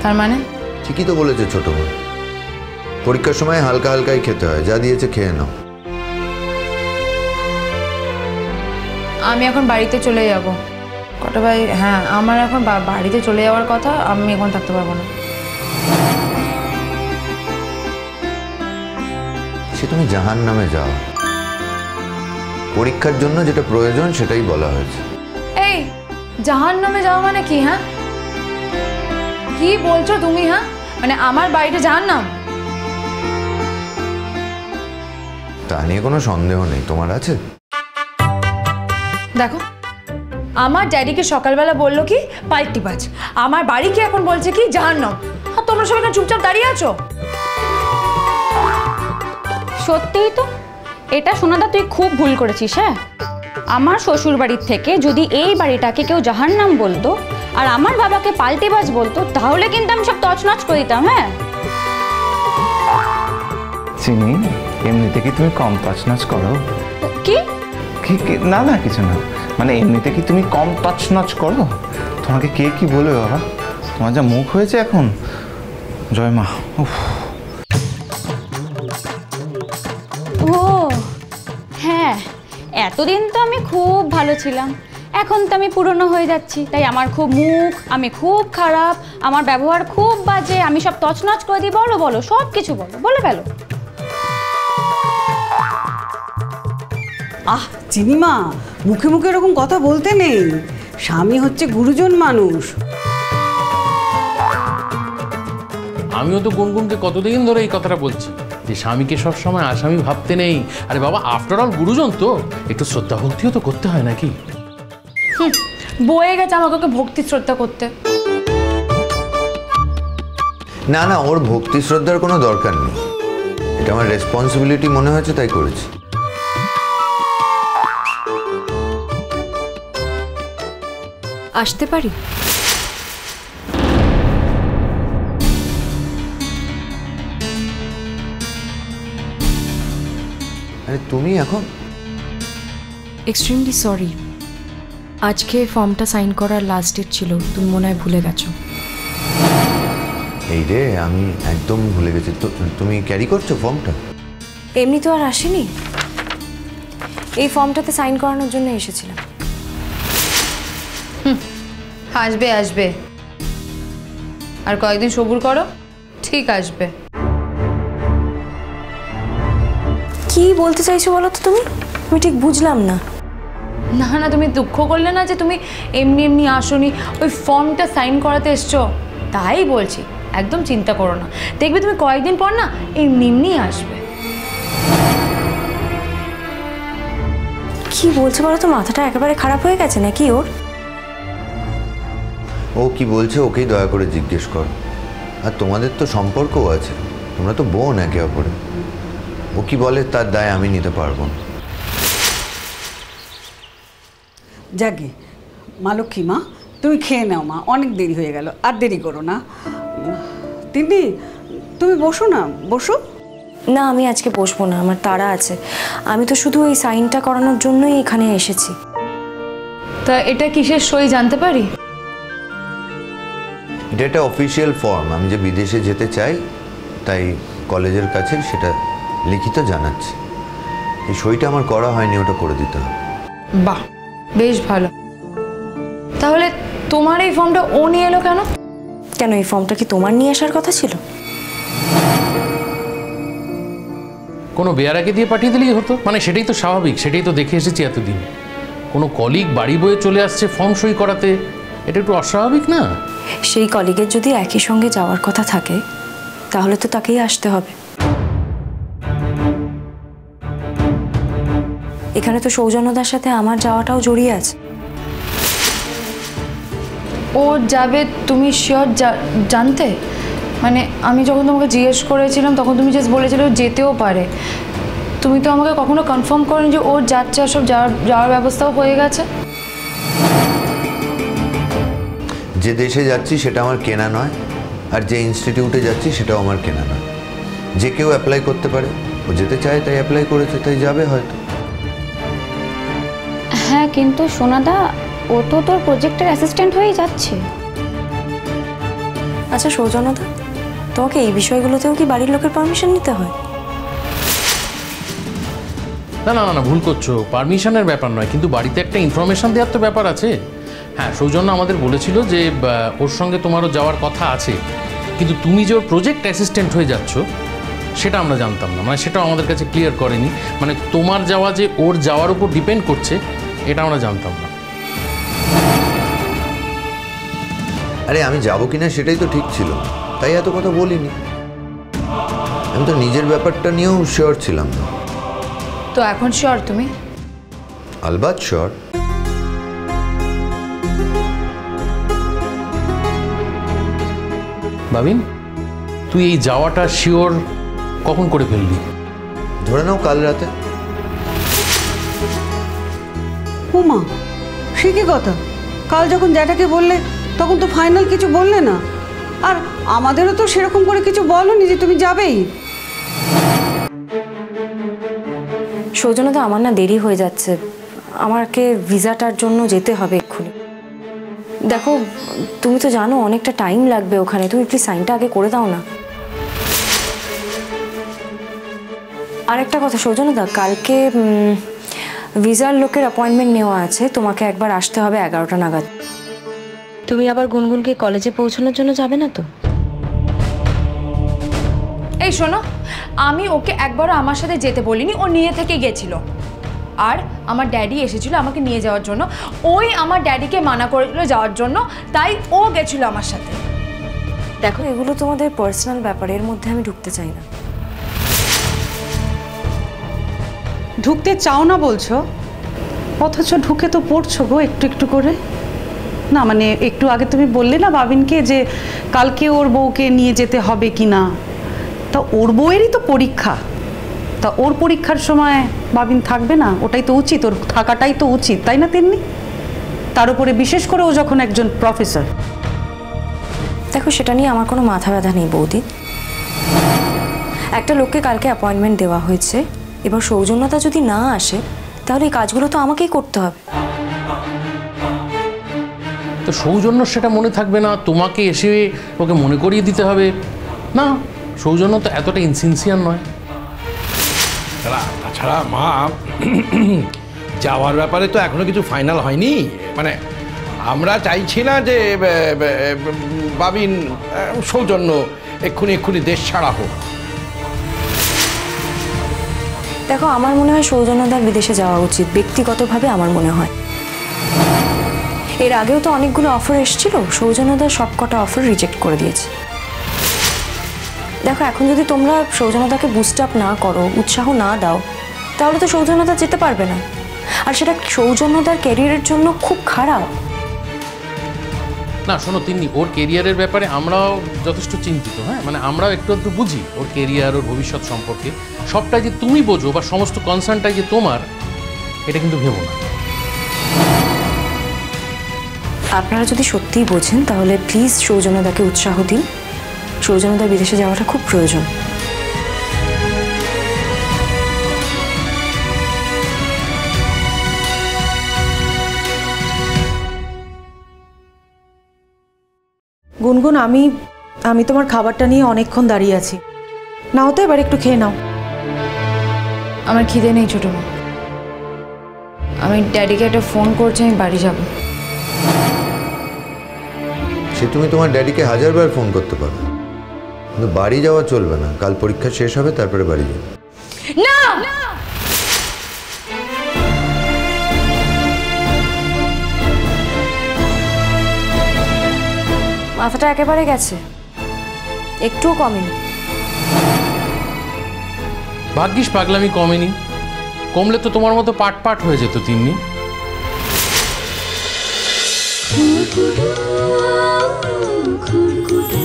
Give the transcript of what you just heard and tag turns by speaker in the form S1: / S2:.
S1: তার মানে?
S2: ঠিকই তো বলেছে ছোট বোন, পরীক্ষার সময় হালকা হালকাই খেতে হয়, যা দিয়েছে খেয়ে নাও।
S1: আমি এখন বাড়িতে চলে যাব। কটা ভাই, হ্যাঁ আমার এখন বাড়িতে চলে যাওয়ার কথা, আমি এখন থাকতে পারবো না।
S2: সে তুমি জাহান্নামে যাও, পরীক্ষার জন্য যেটা প্রয়োজন সেটাই বলা হয়েছে।
S1: এই জাহান্নামে যাওয়া মানে কি? হ্যাঁ কি বলছো তুমি? হ্যাঁ মানে আমার বাড়িটা জাহান্নাম?
S2: তা নিয়ে কোনো সন্দেহ নেই, তোমার আছে?
S1: দেখো, আমার ড্যাডিকে সকালবেলা বললো কি পাল্টিবাজ, আমার বাড়ি কি এখন বলছে কি জাহান্নাম, আর তোমরা সবাই চুপচাপ দাঁড়িয়ে আছো।
S3: সত্যিই তো, এটা সোনাদা তুই খুব ভুল করেছিস। হ্যাঁ, আমার শ্বশুর বাড়ির থেকে যদি এই বাড়িটাকে কেউ জাহান্নাম বলতো আর আমার বাবাকে পাল্টিবাজ বলতো, তাহলে কিন্তু আমি সব তছনছ করে দিতাম। হ্যাঁ
S4: চিনি, এমনিতে কি তুমি কম তছনছ করো?
S3: কি?
S4: না না কিছু না, মানে এমনিতে কি তুমি কম তছনছ করো? তোমাকে কে কি বলবে বাবা, তোমার যা মুখ হয়েছে এখন, জয় মা।
S3: ও হ্যাঁ, এতদিন তো আমি খুব ভালো ছিলাম, এখন তো আমি পুরনো হয়ে যাচ্ছি, তাই আমার খুব মুখ, আমি খুব খারাপ, আমার ব্যবহার খুব বাজে, আমি সব তছনছ করে দিই। বলো বলো, সব কিছু বলো, বলে ফেলো।
S5: আহ চিনিমা, মুখে মুখে এরকম কথা বলতে নেই, স্বামী হচ্ছে গুরুজন মানুষ।
S6: আমিও তো গুনগুনকে কতদিন ধরে এই কথাটা বলছি যে স্বামীকে সবসময় আসামি ভাবতে নেই। আরে বাবা, আফটার অল গুরুজন তো, একটু শ্রদ্ধা ভক্তিও তো করতে হয় নাকি?
S1: বয়ে গেছে আমাকে ওকে ভক্তি শ্রদ্ধা করতে।
S2: না না, ওর ভক্তি শ্রদ্ধার কোনো দরকার নেই, এটা আমার রেসপন্সিবিলিটি মনে হয়েছে তাই করেছি।
S7: আসতে পারি?
S2: আরে তুমি এখন?
S7: এক্সট্রিমলি সরি, আজকে ফর্মটা সাইন করার লাস্ট ডেট ছিল, তুমি মনে হয় ভুলে গেছো।
S2: এই রে, আমি একদম ভুলে গেছি। তো তুমি ক্যারি করছো ফর্মটা?
S7: এমনি তো আর আসেনি, এই ফর্মটাতে সাইন করানোর জন্য এসেছিলাম।
S1: আসবে আসবে, আর কয়েকদিন সবুর করো, ঠিক আসবে।
S7: কি বলতে চাইছো বলো তো তুমি? আমি ঠিক বুঝলাম না।
S1: না না, তুমি দুঃখ করলে না যে তুমি এমনি এমনি আসোনি, ওই ফর্মটা সাইন করাতে এসছো, তাই বলছি একদম চিন্তা করো না, দেখবে তুমি কয়েকদিন পর না এমনি এমনি আসবে।
S7: কি বলছো বলো তো, মাথাটা একেবারে খারাপ হয়ে গেছে নাকি ওর?
S2: ও কি বলছে ওকেই দয়া করে জিজ্ঞেস করো। আর তোমাদের তো সম্পর্কও আছে, তোমরা তো বোন একে অপরে। ও কি বলে তার দায় আমি নিতে পারবো না।
S5: যাকে মা লক্ষ্মী, মা তুমি খেয়ে নাও মা, অনেক দেরি হয়ে গেল, আর দেরি করো না। তিন্নি তুমি বসো না, বসো।
S7: না আমি আজকে বসবো না, আমার তাড়া আছে, আমি তো শুধু এই সাইনটা করানোর জন্যই এখানে এসেছি।
S1: তা এটা কিসের সই জানতে পারি?
S2: এটা একটা অফিসিয়াল ফর্ম, আমি যে বিদেশে যেতে চাই তাই কলেজের কাছে সেটা লিখিত জানাচ্ছি। এই সইটা আমার করা হয়নি, ওটা করে দিতে হবে।
S1: বাহ, বেশ ভালো। তাহলে তোমার এই ফর্মটা ও নিয়ে এলো কেন?
S7: কেন, এই ফর্মটা কি তোমার নিয়ে আসার কথা ছিল?
S6: কোনো বেয়ারাকে দিয়ে পাঠিয়ে দিলেই হতো, মানে সেটাই তো স্বাভাবিক, সেটাই তো দেখে এসেছি এতদিন। কোনো কলিগ বাড়ি বয়ে চলে আসছে ফর্ম সই করাতে, এটা একটু অস্বাভাবিক না?
S7: সেই কলিগের যদি একই সঙ্গে যাওয়ার কথা থাকে তাহলে তো তাকেই আসতে হবে। এখানে তো সৌজন্যদার সাথে আমার যাওয়াটাও জড়িয়ে আছে।
S1: ও যাবে তুমি শিওর জানতে? মানে আমি যখন তোমাকে জিজ্ঞেস করেছিলাম তখন তুমি জাস্ট বলেছিলে ও যেতেও পারে, তুমি তো আমাকে কখনো কনফার্ম করেন যে ওর যাচ্ছে আর সব যাওয়ার ব্যবস্থাও হয়ে গেছে।
S2: যে দেশে যাচ্ছি সেটা আমার কেনা নয়, আর যে ইনস্টিটিউটে যাচ্ছি সেটাও আমার কেনা নয়। যে কেউ অ্যাপ্লাই করতে পারে, ও যেতে চায় তাই অ্যাপ্লাই করেছে, তাই যাবে হয়তো।
S3: হ্যাঁ কিন্তু সোনাদা, ও তো তোর প্রজেক্টের অ্যাসিস্ট্যান্ট হয়েই যাচ্ছে।
S7: আচ্ছা সৌজন্যতা, তোমাকে এই বিষয়গুলোতেও কি বাড়ির লোকের পারমিশন নিতে হয়?
S6: না না না, ভুল করছো। পারমিশনের ব্যাপার নয়, কিন্তু বাড়িতে একটা ইনফরমেশন দেওয়ার তো ব্যাপার আছে। হ্যাঁ, সৌজন্য আমাদের বলেছিল যে ওর সঙ্গে তোমারও যাওয়ার কথা আছে, কিন্তু তুমি যে ওর প্রজেক্ট অ্যাসিস্ট্যান্ট হয়ে যাচ্ছ সেটা আমরা জানতাম না। মানে সেটাও আমাদের কাছে ক্লিয়ার করেনি। মানে তোমার যাওয়া যে ওর যাওয়ার উপর ডিপেন্ড করছে এটা আমরা জানতাম না।
S2: আরে আমি যাবো কিনা সেটাই তো ঠিক ছিল, তাই এত কথা বলিনি। আমি তো নিজের ব্যাপারটা নিয়েও শিওর ছিলাম না।
S1: তো এখন শিওর তুমি?
S2: আলবাত শিওর।
S6: বাবিন, তুই এই যাওয়াটা শিওর কখন করে ফেললি?
S2: ধরে নাও কাল রাতে।
S5: উমা, সে কি কথা? কাল যখন জ্যাঠাকে বললে তখন তো ফাইনাল কিছু বললে না, আর আমাদেরও তো সেরকম করে কিছু বলোনি যে তুমি যাবেই।
S7: সৌজন্যতা, আমার না দেরি হয়ে যাচ্ছে, আমাকে ভিসাটার জন্য যেতে হবে এক্ষুনি। দেখো, তুমি তো জানো অনেকটা টাইম লাগবে ওখানে, তুমি প্লিজ সাইনটা আগে করে দাও না। আর একটা কথা সৌজন্যতা, কালকে ভিসার লোকের অ্যাপয়েন্টমেন্ট নেওয়া আছে, তোমাকে একবার আসতে হবে 11টা নাগাদ। তুমি আবার গুনগুনকে কলেজে পৌঁছানোর জন্য যাবে না তো?
S1: এই শোনো, আমি ওকে একবারও আমার সাথে যেতে বলিনি, ও নিয়ে থেকে গেছিল। আর আমার ড্যাডি এসেছিল আমাকে নিয়ে যাওয়ার জন্য, ওই আমার ড্যাডিকে মানা করেছিল যাওয়ার জন্য, তাই ও গেছিল আমার সাথে।
S7: দেখো, এগুলো তোমাদের পার্সোনাল ব্যাপার, এর মধ্যে আমি ঢুকতে চাই না।
S5: ঢুকতে চাও না বলছো, অথচ ঢুকে তো পড়ছো গো একটু একটু করে। না মানে একটু আগে তুমি বললে না বাবিনকে যে কালকে ওর বউকে নিয়ে যেতে হবে কি না, তা ওর বউয়েরই তো পরীক্ষা, তা ওর পরীক্ষার সময় বাবিন থাকবে না? ওটাই তো উচিত, ওর থাকাটাই তো উচিত, তাই না তেমনি? তার উপরে বিশেষ করে ও যখন একজন প্রফেসর।
S7: দেখো, সেটা নিয়ে আমার কোনো মাথা ব্যথা নেই বৌদি। একটা লোককে কালকে অ্যাপয়েন্টমেন্ট দেওয়া হয়েছে, এবার সৌজন্যতা যদি না আসে তাহলে এই কাজগুলো তো আমাকেই করতে হবে।
S6: তো সৌজন্য সেটা মনে থাকবে না, তোমাকে এসে ওকে মনে করিয়ে দিতে হবে না। সৌজন্য তো এতটা ইনসিনসিয়ার নয়।
S8: তাছাড়া মা, যাওয়ার ব্যাপারে তো এখনো কিছু ফাইনাল হয়নি। মানে আমরা চাইছি না যে বাবিন সৌজন্য এক্ষুনি দেশ ছাড়া হোক।
S7: দেখো, আমার মনে হয় সৌজন্যতার বিদেশে যাওয়া উচিত, ব্যক্তিগতভাবে আমার মনে হয়। এর আগেও তো অনেকগুলো অফার এসেছিল, সৌজন্যতার সবকটা অফার রিজেক্ট করে দিয়েছে। দেখো, এখন যদি তোমরা সৌজন্যতাকে বুস্ট আপ না করো, উৎসাহ না দাও, তাহলে তো সৌজন্যতা যেতে পারবে না, আর সেটা সৌজন্যতার ক্যারিয়ারের জন্য খুব খারাপ।
S6: না শোনো তিন্নি, ওর কেরিয়ারের ব্যাপারে আমরাও যথেষ্ট চিন্তিত। হ্যাঁ, মানে আমরাও একটু একটু বুঝি ওর কেরিয়ার, ওর ভবিষ্যৎ সম্পর্কে। সবটাই যে তুমি বোঝো বা সমস্ত কনসার্নটাই যে তোমার, এটা কিন্তু ভেবো না।
S7: আপনারা যদি সত্যিই বোঝেন তাহলে প্লিজ সৌজন্যতাকে উৎসাহ দিন। সৌজন্যতার বিদেশে যাওয়াটা খুব প্রয়োজন।
S9: গুনগুন, আমি তোমার খাবারটা নিয়ে অনেকক্ষণ দাঁড়িয়ে আছি, নাও তো এবার একটু খেয়ে নাও।
S1: আমার খিদে নেই ছোটো মা, আমি ড্যাডিকে একটা ফোন করছি, আমি বাড়ি যাব।
S2: সে তুমি তোমার ড্যাডিকে 1000বার ফোন করতে পারো, কিন্তু বাড়ি যাওয়া চলবে না। কাল পরীক্ষা শেষ হবে, তারপরে বাড়ি যাবে।
S1: না,
S7: মাথাটা একেবারে গেছে, একটুও কমেনি।
S6: ভাগ্যিস পাগলামি কমেনি, কমলে তো তোমার মতো পাট পাট হয়ে যেত তিন্নি।
S10: খুরকুটু খুরকুটু